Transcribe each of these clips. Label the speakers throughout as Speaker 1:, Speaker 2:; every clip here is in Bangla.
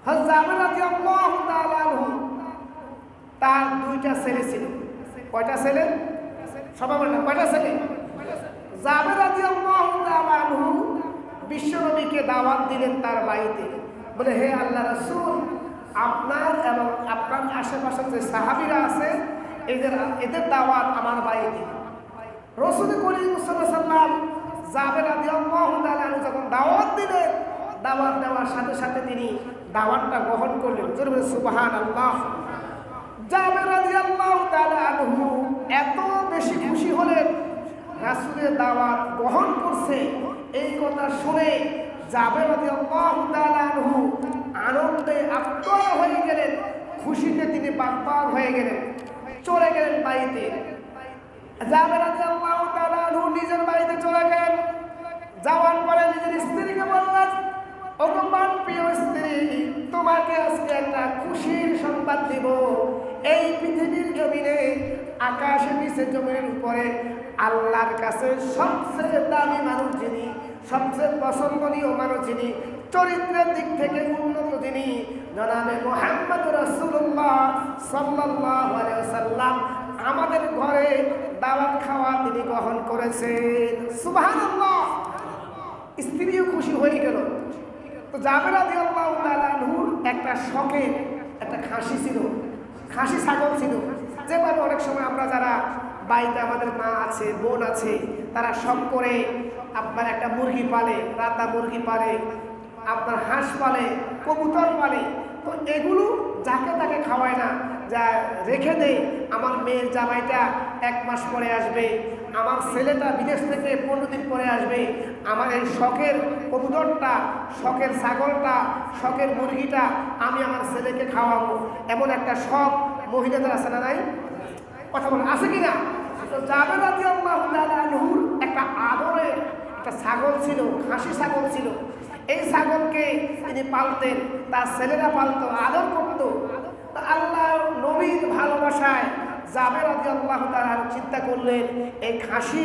Speaker 1: হযরত জাবের রাদিয়াল্লাহু তাআলা আনহু তার দুইটা ছেলে ছিল। কয়টা ছেলে? সবাই বলেন কয়টা ছেলে? জাবের রাদিয়াল্লাহু তাআলা আনহু বিশ্বনবীকে দাওয়াত দিলেন তার বাড়িতে। বলে, হে আল্লাহ রাসূল, আপনার এবং আপনার আশেপাশে যে সাহাবীরা আছে এদের দাওয়াত আমার বাড়িতে। রাসূল করিম সাল্লাল্লাহু আলাইহি ওয়াসাল্লাম জাবের রাদিয়াল্লাহু তাআলা আনহু যখন দাওয়াত দিলেন, দাওয়াত দেওয়ার সাথে সাথে তিনি দাওয়াতটা গ্রহণ করলেন। জোরে বলেন সুবহানাল্লাহ। জাবের রাদিয়াল্লাহু তাআলা আনহু এত বেশি খুশি হলেন, রাসূলের দাওয়াত গ্রহণ করছে এই কথা শুনে জাবের রাদিয়াল্লাহু তাআলা আনহু আনন্দে আপ্লুত হয়ে গেলেন, খুশিতে তিনি পাগল হয়ে গেলেন, চলে গেলেন বাড়িতে। জাবের রাদিয়াল্লাহু তাআলা আনহু নিজের বাড়িতে চলে গেলেন। যাওয়ার পরে নিজের স্ত্রীকে বললেন, ওগো আমার প্রিয় স্ত্রী, তোমাকে আজকে একটা খুশির সংবাদ দিব। এই পৃথিবীর জমিনে, আকাশের নিচে জমিনের উপরে আল্লাহর কাছে সবচেয়ে দামি মানুষ যিনি, সবচেয়ে পছন্দনীয় মানুষ যিনি, চরিত্রের দিক থেকে উন্নত যিনি, জনাবে মুহাম্মদুর রাসূলুল্লাহ সাল্লাল্লাহু আলাইহি ওয়াসাল্লাম আমাদের ঘরে দাওয়াত খাওয়া তিনি গ্রহণ করেছেন। সুবহানাল্লাহ। স্ত্রীও খুশি হয়ে গেল। তো জাবের রাদিয়াল্লাহু তাআলা আনহুর একটা শখের একটা খাসি ছিল, খাসি ছাগল ছিল। যেভাবে অনেক সময় আমরা যারা বাড়িতে আমাদের মা আছে, বোন আছে, তারা শখ করে আপনার একটা মুরগি পালে, রাতা মুরগি পালে, আপনার হাঁস পালে, কবুতর পালে। তো এগুলো যাকে তাকে খাওয়ায় না, যা রেখে দেয় আমার মেয়ের জামাইটা 1 মাস পরে আসবে, আমার ছেলেটা বিদেশ থেকে 15 দিন পরে আসবে, আমার এই শখের কবুতরটা, শখের ছাগলটা, শখের মুরগিটা আমি আমার ছেলেকে খাওয়াবো। এমন একটা শখ মহিলাদের আছে না নাই? কথা বলেন আছে কিনা? তো জাবের রাদিয়াল্লাহু তাআলা আনহুর একটা আদরের একটা ছাগল ছিল, খাসি ছাগল ছিল। এই ছাগলকে তিনি পালতেন, তার ছেলেরা পালতো, আদর করতো। তো আল্লাহ নবীর ভালোবাসায় জাবের রাদিয়াল্লাহু তাআলা চিন্তা করলেন, এই খাসি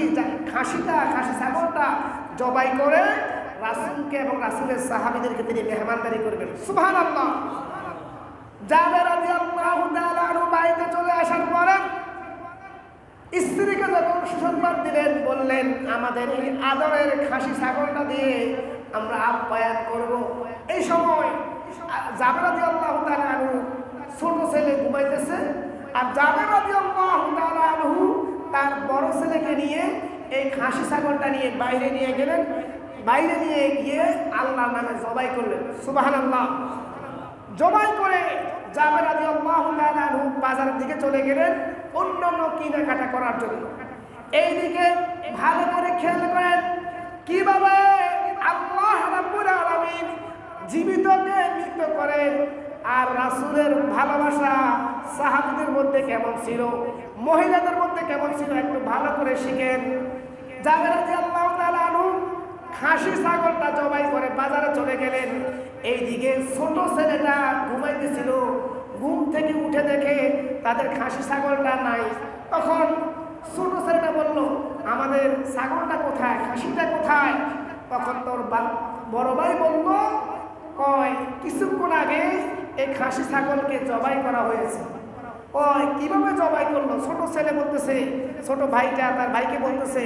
Speaker 1: ছাগলটা জবাই করে রাসূলকে এবং রাসূলের সাহাবীদেরকে তিনি মেহমানদারি করবেন। সুবহানাল্লাহ। জাবের রাদিয়াল্লাহু তাআলা আনহু বাড়িতে চলে আসার পরে স্ত্রীকে যখন সুসংবাদ দিলেন, বললেন, আমাদের এই আদরের খাসি ছাগলটা দিয়ে আমরা আপ্যায়ন করব। এই সময় জাবের রাদিয়াল্লাহু তাআলা আনহু ছোট ছেলে ঘুমাইতেছে, আর জাবের রাদিয়াল্লাহু তাআলা আনহু তার বড় ছেলেকে নিয়ে এই খাসি ছাগলটা নিয়ে বাইরে নিয়ে গেলেন। বাইরে নিয়ে গিয়ে আল্লাহর নামে জবাই করলেন। সুবহানাল্লাহ। জবাই করে জাবের রাদিয়াল্লাহু তাআলা আনহু বাজারের দিকে চলে গেলেন অন্যান্য কেনাকাটা করার জন্য। এইদিকে ভালো করে খেয়াল করেন কিভাবে আল্লাহ রাব্বুল আলামিন জীবিতকে মৃত করেন। আর রাসূলের ভালোবাসা সাহাবীদের মধ্যে কেমন ছিল, মহিলাদের মধ্যে কেমন ছিল, একটু ভালো করে শিখেন। জাবের রাদিয়াল্লাহু তাআলা আনহু খাসি ছাগলটা জবাই করে বাজারে চলে গেলেন। এইদিকে ছোট ছেলেটা ঘুমাইতেছিল, ঘুম থেকে উঠে দেখে তাদের খাসি ছাগলটা নাই। তখন ছোট ছেলেটা বলল, আমাদের ছাগলটা কোথায়, খাসিটা কোথায়? তখন তোর বড় ভাই বলল, কয় কিছুক্ষণ আগে এই খাসি ছাগলকে জবাই করা হয়েছে। কয় কিভাবে জবাই করলো? ছোট ছেলে বলতেছে, ছোট ভাইটা তার ভাইকে বলতেছে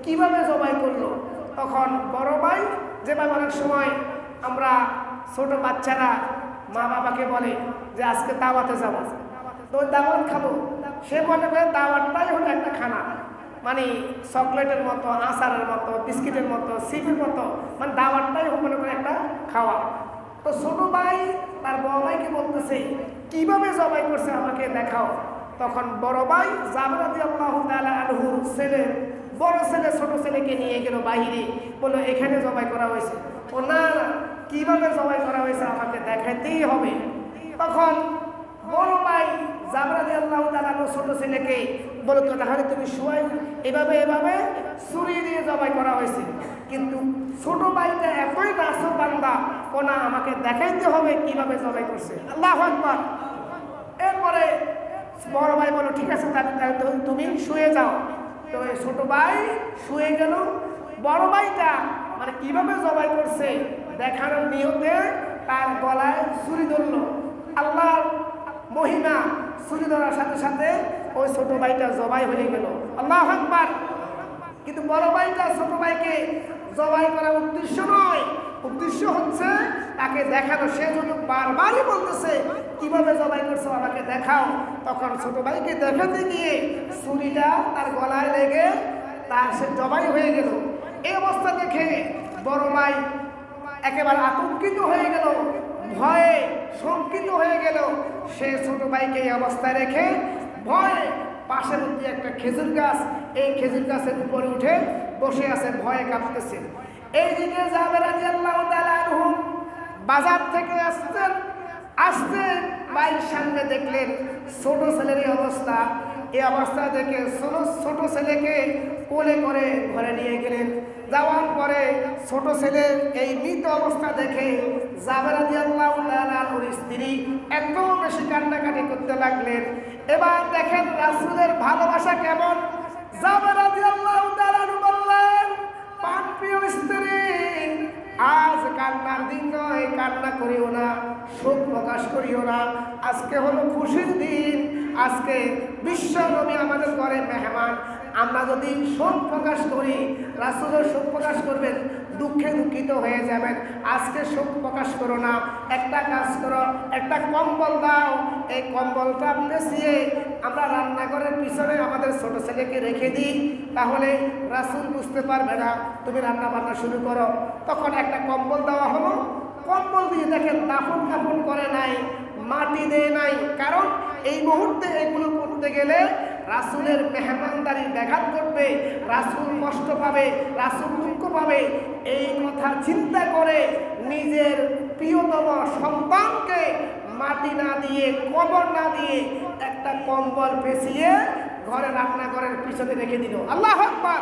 Speaker 1: কিভাবে জবাই করলো? তখন বড় ভাই, যেভাবে অনেক সময় আমরা ছোট বাচ্চারা মা বাবাকে বলে যে আজকে দাওয়াতে যাবো, তো দাওয়াত খাবো, সে মনে করে দাওয়াতটাই হলো একটা খানা, মানে চকলেটের মতো, আচারের মতো, বিস্কিটের মতো, সিপের মতো, মানে দাওয়াতটাই মনে করে একটা খাওয়া। তো ছোট ভাই তার বড় ভাইকে বলতেছে কিভাবে জবাই করছে আমাকে দেখাও। তখন বড় ভাই জাবের রাদিয়াল্লাহু তাআলা আনহুর ছেলে, বড় ছেলে ছোট ছেলেকে নিয়ে গেল বাহিরে, বললো এখানে জবাই করা হয়েছে। ও না, কিভাবে জবাই করা হয়েছে আমাকে দেখাইতেই হবে। তখন বড় ভাই জাবের রাদিয়াল্লাহু তাআলা ছোট ছেলেকে বলল, তাহলে তুমি শুয়াই, এভাবে ছুরি দিয়ে জবাই করা হয়েছে। কিন্তু ছোট ভাইটা এতই রাসূল বান্দা, ও না, আমাকে দেখাইতে হবে কিভাবে জবাই করছে। আল্লাহু আকবার। এরপরে বড় ভাই বলল, ঠিক আছে তাহলে তুমি শুয়ে যাও। তো ছোট ভাই শুয়ে গেল। বড় ভাইটা মানে কিভাবে জবাই করছে দেখানোর নিয়তে তার গলায় ছুরি ধরলো। আল্লাহর মহিমা, ছুরি ধরার সাথে সাথে ওই ছোট ভাইটা জবাই হয়ে গেল। আল্লাহু আকবার। কিন্তু বড় ভাইটা ছোট ভাইকে জবাই করার উদ্দেশ্য নয়, উদ্দেশ্য হচ্ছে তাকে দেখানো। সে যদি বারবারই বলতেছে কিভাবে জবাই করছো আমাকে দেখাও, তখন ছোট ভাইকে দেখাতে গিয়ে ছুরিটা তার গলায় লেগে তার সে জবাই হয়ে গেল। এই অবস্থা দেখে বড় ভাই একেবারে আতঙ্কিত হয়ে গেল, ভয়ে শঙ্কিত হয়ে গেল। সে ছোট ভাইকে এই অবস্থায় রেখে ভয়ে পাশের মধ্যে একটা খেজুর গাছ, এই খেজুর গাছের উপরে উঠে বসে আছে, ভয়ে কাঁপতেছে। এইদিকে জাবের রাদিয়াল্লাহু তাআলা আনহু বাজার থেকে আসতে ভাইয়ের সামনে দেখলেন ছোট ছেলের এই অবস্থা। এই অবস্থা দেখে ছোট ছেলেকে কোলে করে ঘরে নিয়ে গেলেন। যাওয়ার পরে ছোট ছেলের এই মৃত অবস্থা দেখে জাবের রাদিয়াল্লাহু তাআলা ওর স্ত্রী এত বেশি কান্নাকাটি করতে লাগলেন। এবার দেখেন রাসূলের ভালোবাসা কেমন। জাবের রাদিয়াল্লাহু তাআলা বললেন, প্রিয় স্ত্রী, আজ কান্নার দিন নয়, কান্না করিও না, শোক প্রকাশ করিও না। আজকে হলো খুশির দিন, আজকে বিশ্ব নবী আমাদের ঘরে মেহমান। আমরা যদি শোক প্রকাশ করি, রাসূলও শোক প্রকাশ করবেন, দুঃখে দুঃখিত হয়ে যাবেন। আজকে শোক প্রকাশ করো না, একটা কাজ করো, একটা কম্বল দাও, এই কম্বলটা পেঁচিয়ে আমরা রান্নাঘরের পিছনে আমাদের ছোট ছেলেকে রেখে দিই, তাহলে রাসূল বুঝতে পারবে না, তুমি রান্না বান্না শুরু করো। তখন একটা কম্বল দেওয়া হলো। কম্বল দিয়ে দেখেন দাফন কাফন করে নাই, মাটি দেয় নাই। কারণ এই মুহূর্তে এগুলো করতে গেলে রাসূলের মেহমানদারির ব্যাঘাত ঘটবে, রাসূল কষ্ট পাবে, রাসূল দুঃখ পাবে। এই কথা চিন্তা করে নিজের প্রিয়তম সন্তানকে মাটি না দিয়ে, কবর না দিয়ে একটা কম্বল পেঁচিয়ে ঘরে রান্নাঘরের পিছনে রেখে দিল। আল্লাহু আকবার।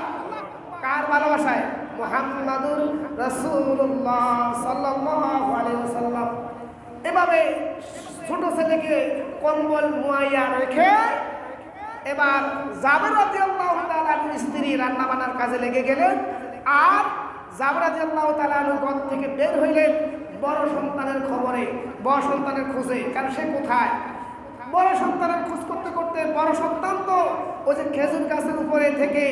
Speaker 1: কার ভালোবাসায়? মুহাম্মাদুর রাসূলুল্লাহ সাল্লাল্লাহু আলাইহি ওয়াসাল্লাম। এভাবে ছোট ছেলেকে কম্বল মুয়াইয়া রেখে এবার জাবের রাদিয়াল্লাহু তাআলার স্ত্রী রান্না বান্নার কাজে লেগে গেলেন। আর জাবের রাদিয়াল্লাহু তাআলা ঘর থেকে বের হইলেন বড় সন্তানের খবরে, বড় সন্তানের খোঁজে। কারণ সে কোথায়? বড় সন্তানের খোঁজ করতে করতে বড় সন্তান তো ওই যে খেজুর গাছের উপরে থেকে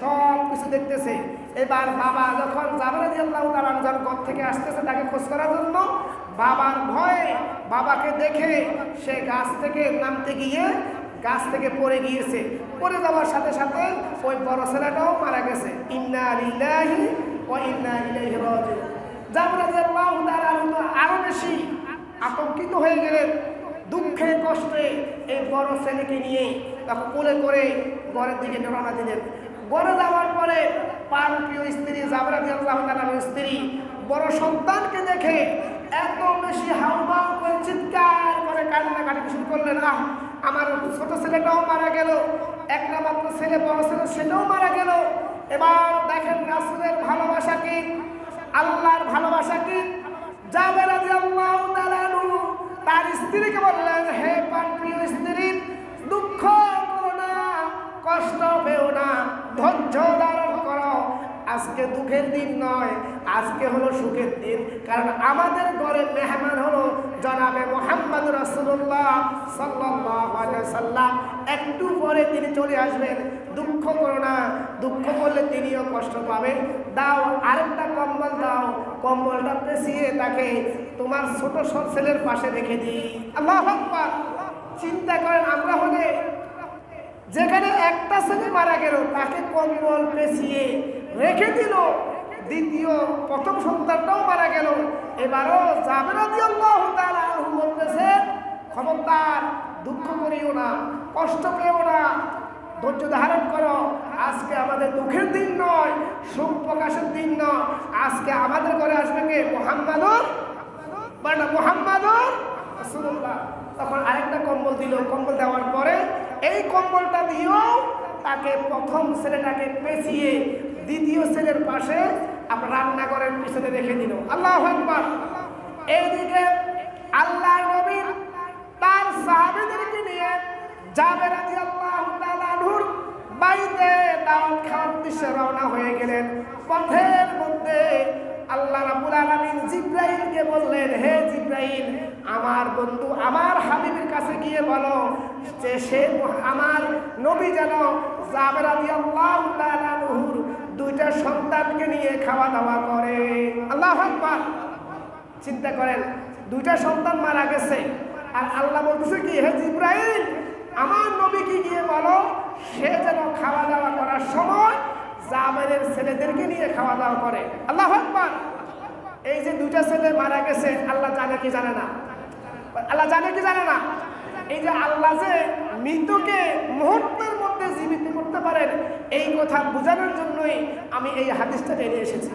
Speaker 1: সব কিছু দেখতেছে। এবার বাবা যখন জাবের রাদিয়াল্লাহু তাআলা ঘর থেকে আসতেছে তাকে খোঁজ করার জন্য, বাবার ভয়ে বাবাকে দেখে সে গাছ থেকে নামতে গিয়ে গাছ থেকে পড়ে গিয়েছে। পড়ে যাওয়ার সাথে সাথে ওই বড় ছেলেটাও মারা গেছে। ইন্না লিল্লাহি ওয়া ইন্না ইলাইহি রাজিউন। জাবের রাদিয়াল্লাহু তাআলা আরো বেশি আতঙ্কিত হয়ে গেলেন, দুঃখে কষ্টে এই বড় ছেলেকে নিয়ে তাকে কোলে করে ঘরের দিকে রওনা দিলেন। ঘরে যাওয়ার পরে প্রিয় স্ত্রী জাবের রাদিয়াল্লাহু তাআলার স্ত্রী বড় সন্তানকে দেখে এত বেশি হাউমাউ করে চিৎকার করে কান্নাকাটি শুরু করলেন। আমার ছোট ছেলেটাও মারা গেল, একটা মাত্র ছেলে, বড় ছেলে, সেটাও মারা গেল। এবার দেখেন রাসূলের ভালোবাসা কি, আল্লাহর ভালোবাসা কি। জাবের রাদিয়াল্লাহু তাআলা আনহু তার স্ত্রীকে বললেন, হে প্রিয় স্ত্রী, দুঃখ করো না, কষ্ট পেও না, ধৈর্য ধারণ করো। আজকে দুঃখের দিন নয়, আজকে হলো সুখের দিন। কারণ আমাদের ঘরে মেহমান হলো জনাবে মুহাম্মদ রাসূলুল্লাহ সাল্লাল্লাহু আলাইহি ওয়াসাল্লাম। একটু পরে তিনি চলে আসবেন। দুঃখ করো না, দুঃখ করলে তিনিও কষ্ট পাবে। দাও, আরেকটা কম্বল দাও, কম্বলটা পেঁচিয়ে তাকে তোমার ছোট ছেলের পাশে রেখে দিই। আল্লাহু আকবার। চিন্তা করেন, আমরা হলে যেখানে একটা ছেলে মারা গেল তাকে কম্বল পেঁচিয়ে রেখে দিল, প্রথম সন্তানটাও মারা গেল। এবারও জাবের রাদিয়াল্লাহু তাআলা আনহু বলতেছে, খবরদার, দুঃখ করিও না, কষ্ট পেও না, ধৈর্য ধারণ করো। আজকে আমাদের দুঃখের দিন নয়, সুখ প্রকাশের দিন নয়। আজকে আমাদের ঘরে আসবে কে? মুহাম্মাদুর রাসূলুল্লাহ। তখন আরেকটা কম্বল দিল। কম্বল দেওয়ার পরে এই কম্বলটা দিয়েও তাকে প্রথম ছেলেটাকে পেঁচিয়ে দ্বিতীয় ছেলের পাশে আপনার রান্নাঘরের পিছনে রেখে দিল। আল্লাহু আকবার। এইদিকে আল্লাহ নবী তার সাহাবীদেরকে নিয়ে জাবের রাদিয়াল্লাহু তাআলা আনহুর বাড়িতে দাওয়াত খাওয়ার উদ্দেশ্যে রওনা হয়ে গেলেন। পথের মধ্যে আল্লাহ রাব্বুল আলামিন জিবরাইলকে বললেন, হে জিবরাইল, আমার বন্ধু আমার হাবিবের কাছে গিয়ে বলো যে সে আমার নবী যেন জাবের রাদিয়াল্লাহু তাআলা আনহুর দুইটা সন্তানকে নিয়ে খাওয়া দাওয়া করে। আল্লাহু আকবার। চিন্তা করেন, দুইটা সন্তান মারা গেছে, আর আল্লাহ বলতেছে কি, হে জিবরাইল আমার নবীকে গিয়ে বলো সে যেন খাওয়া দাওয়া করার সময় জাবেরের ছেলেদেরকে নিয়ে খাওয়া দাওয়া করে। আল্লাহু আকবার। এই যে দুইটা ছেলে মারা গেছে, আল্লাহ জানে কি জানে না? আল্লাহ জানে কি জানে না? এই যে আল্লাহ যে মৃতকে মুহূর্তের মধ্যে জীবিত করতে পারেন, এই কথা বোঝানোর জন্যই আমি এই হাদিসটা টেনে এসেছি।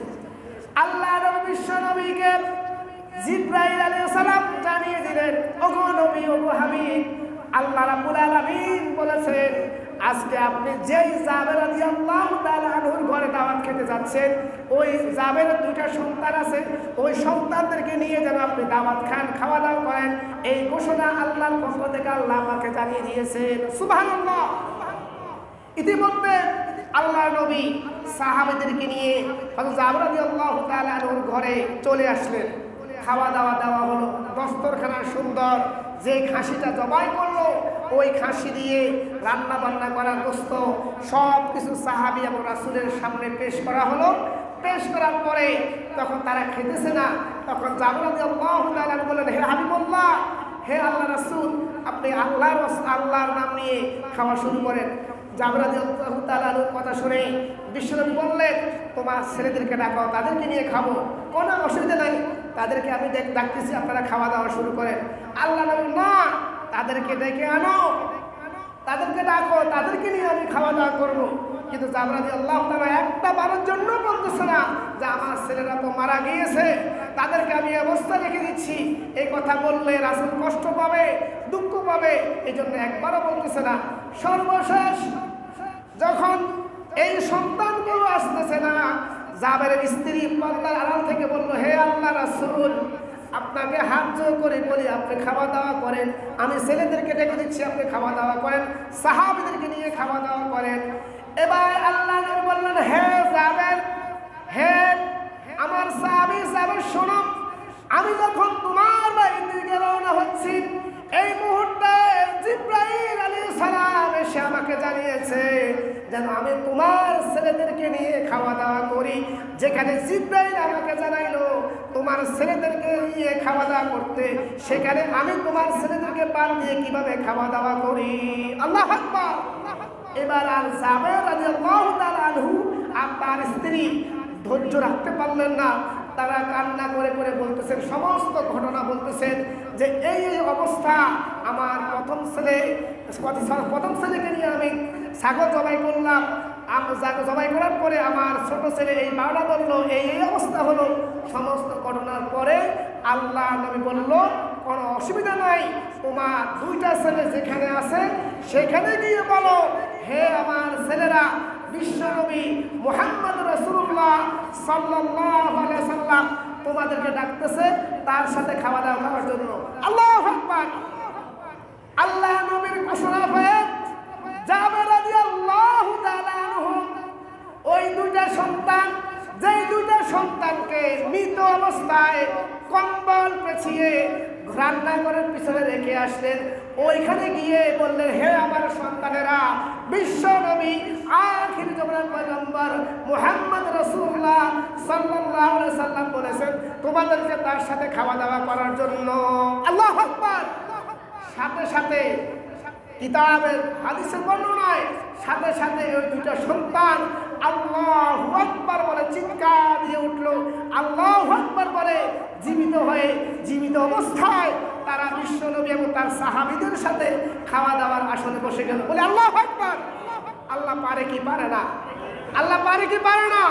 Speaker 1: আল্লাহর বিশ্ব নবীকে জিবরাইল আলাইহিস সালাম জানিয়ে দিলেন, ওগো নবী, ওগো হাবিব, আল্লাহ রাব্বুল আলামিন বলেছেন আজকে আপনি যেই জাবের রাদিয়াল্লাহু তাআলা আনহুর ঘরে দাওয়াত খেতে যাচ্ছেন, ওই জাবেরের দুইটা সন্তান আছে, ওই সন্তানদেরকে নিয়ে যেন আপনি দাওয়াত খান, খাওয়া দাওয়া করেন। এই ঘোষণা আল্লাহর পক্ষ থেকে আল্লাহ আমাকে জানিয়ে দিয়েছেন। সুবহানাল্লাহ। ইতিমধ্যে আল্লাহর নবী সাহাবীদেরকে নিয়ে হযরত জাবের রাদিয়াল্লাহু তাআলা আনহুর ঘরে চলে আসলেন। খাওয়া দাওয়া দেওয়া হলো, দস্তরখানা সুন্দর, যে খাসিটা জবাই করলো ওই খাসি দিয়ে রান্না বান্না করা গোস্ত সব কিছু সাহাবী এবং রাসূলের সামনে পেশ করা হলো। পেশ করার পরে তখন তারা খেতেছে না, তখন জাবের রাদিয়াল্লাহু তাআলা বললেন, হে হাবিবুল্লাহ, হে আল্লাহ রাসূল, আপনি আল্লাহর নাম নিয়ে খাওয়া শুরু করেন। জাবের রাদিয়াল্লাহু তাআলার কথা শুনে বিশ্বনবী বললেন, তোমার ছেলেদেরকে ডাকো, তাদেরকে নিয়ে খাবো, কোনো অসুবিধা নাই, তাদেরকে আমি ডাকতেছি, আপনারা খাওয়া দাওয়া শুরু করেন। আল্লাহ নবী, না, তাদেরকে ডেকে আনো, তাদেরকে ডাকো, তাদেরকে নিয়ে আমি খাওয়া দাওয়া করবো। কিন্তু জাবের রাদিয়াল্লাহু তাআলা একটা বারের জন্য বলতেছে না যে আমার ছেলেরা তো মারা গিয়েছে, তাদেরকে আমি অবস্থা রেখে দিচ্ছি। এই কথা বললে রাসূল কষ্ট পাবে, দুঃখ পাবে, এই জন্য একবারও বলতেছে না। সর্বশেষ যখন এই সন্তানগুলো আসতেছে না, জাবেরের স্ত্রী পর্দার আড়াল থেকে বলল, হে আল্লাহ রাসূল, আপনাকে হাত জোর করে বলি আপনি খাওয়া দাওয়া করেন, আমি ছেলেদেরকে ডেকে দিচ্ছি, আপনি খাওয়া দাওয়া করেন, সাহাবীদেরকে নিয়ে খাওয়া দাওয়া করেন। এবার আল্লাহ নবী বললেন, হে জাবের, হে আমার সাহাবী জাবের, শোনো, আমি যখন তোমার বাড়ি থেকে রওনা হচ্ছি, এই মুহূর্তে জিবরাইল আলাইহিস সালাম এসে আমাকে জানিয়েছে যেন আমি তোমার ছেলেদেরকে নিয়ে খাওয়া দাওয়া করি। যেখানে জিবরাইল আমাকে জানাইলো তোমার ছেলেদেরকে নিয়ে খাওয়া দাওয়া করতে, সেখানে আমি তোমার ছেলেদেরকে পান দিয়ে কিভাবে খাওয়া দাওয়া করি। আল্লাহু আকবার। এবার আর জাবের রাদিয়াল্লাহু তাআলা আনহু আর তার স্ত্রী ধৈর্য রাখতে পারলেন না, তারা কান্না করে করে বলতেছেন, সমস্ত ঘটনা বলতেছেন যে এই অবস্থা, আমার প্রথম ছেলেকে নিয়ে আমি ছাগল জবাই করলাম, জবাই করার পরে আমার ছোট ছেলে এই বারোটা বললো, এই অবস্থা হলো। সমস্ত ঘটনার পরে আল্লাহ নবী বলল, কোনো অসুবিধা নাই, তোমার দুইটা ছেলে যেখানে আছে সেখানে গিয়ে বলো, হে আমার ছেলেরা, বিশ্বনবী মুহাম্মদ রাসূলুল্লাহ সাল্লাল্লাহু আলাইহি ওয়াসাল্লাম তোমাদেরকে ডাকতেছে তার সাথে খাওয়া দাওয়া করার জন্য। আল্লাহু আকবার। আল্লাহ নবীর ঘোষণা পেয়ে জাবের রাদিয়াল্লাহু তাআলা আনহু ওই দুইটা সন্তান, যেই দুইটা সন্তানকে মৃত অবস্থায় কম্বল পেঁচিয়ে রান্নাঘরের পিছনে রেখে আসলেন, ওইখানে গিয়ে বললেন, হে আমার সন্তানেরা, বিশ্ব নবী আখির জামানার পয়গম্বর মুহাম্মদ রাসূলুল্লাহ সাল্লাল্লাহু আলাইহি ওয়াসাল্লাম বলেছেন তোমাদেরকে তার সাথে খাওয়া দাওয়া করার জন্য। আল্লাহু আকবার। সাথে সাথে কিতাবের হাদিসের বর্ণনায় সাথে সাথে ওই দুইটা সন্তান আল্লাহু আকবার বলে চিৎকার দিয়ে উঠলো। আল্লাহু আকবার বলে জীবিত অবস্থায় তারা বিশ্বনবী এবং তার সাহাবীদের সাথে খাওয়া দাওয়ার আসনে বসে গেল। বলে আল্লাহু আকবার। আল্লাহ পারে কি পারে না? আল্লাহ পারে কি পারে না?